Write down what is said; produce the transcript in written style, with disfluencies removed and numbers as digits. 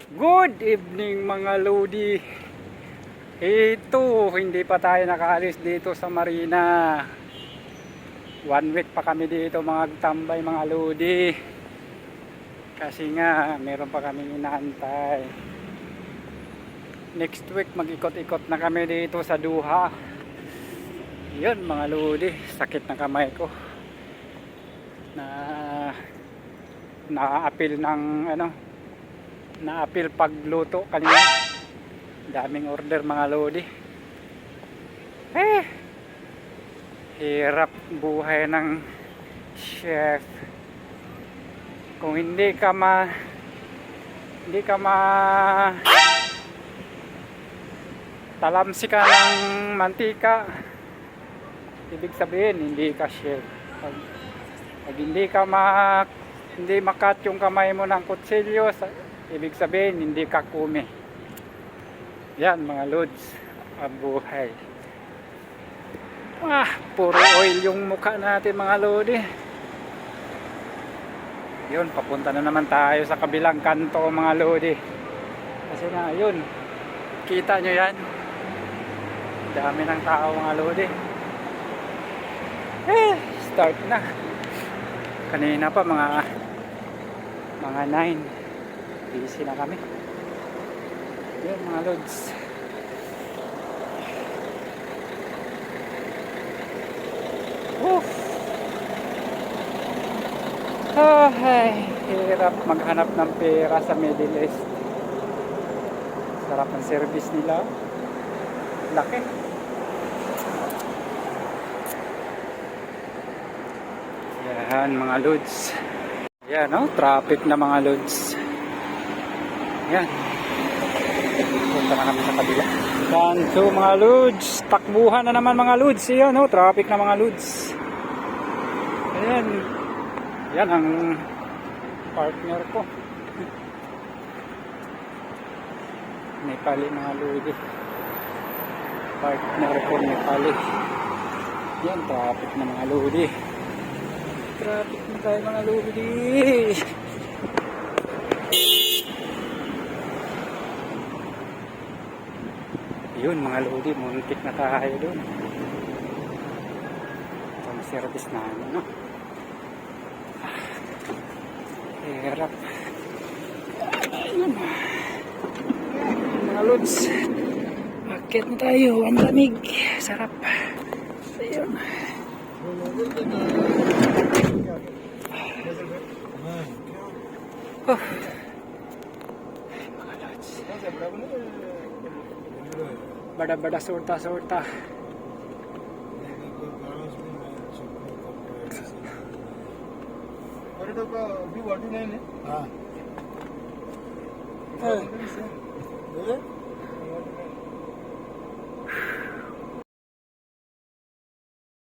Good evening mga Lodi. Ito, hindi pa tayo nakaalis dito sa Marina. 1 week pa kami dito mga tambay mga Lodi. Kasi nga, meron pa kami inaantay. Next week mag-ikot-ikot na kami dito sa Duha. Yun mga Lodi, sakit na kamay ko. Na-appeal ng na-appeal pagluto kanina. Daming order mga Lodi. Hirap buhay ng chef. Kung hindi ka talamsi ka ng mantika, ibig sabihin hindi ka chef. Pag hindi makat yung kamay mo ng kutsilyo, ibig sabihin hindi ka kumi. Yan mga Lods, ang buhay. Puro oil yung mukha natin mga Lodi. Yun, papunta na naman tayo sa kabilang kanto mga Lodi. Kasi nga yun, kita nyo yan, dami ng tao mga Lodi. Start na. Kanina pa mga 9, busy na kami. Yun mga Lods. Hirap maghanap ng pera sa Middle East. Sarap ng service nila. Laki. Yan mga Lods. Yan traffic na mga Lods. Yan. Punta na kami sa kabila. Yan, so mga Lods, takbuhan na naman mga Lods. Yan traffic na mga Lods. Ayan. Yan ang partner ko. Nepali mga Lodi. Partner ko Nepali. Yan, traffic na mga Lodi. Traffic na tayo mga Lodi. Yun mga Lodi, muntik na tayo dun. Itong service namin hirap. Ayun mga Lods, akit na tayo, ang lamig, sarap. Ayun mga Lods, bada-bada surta-surta. अभी 49 है। हाँ।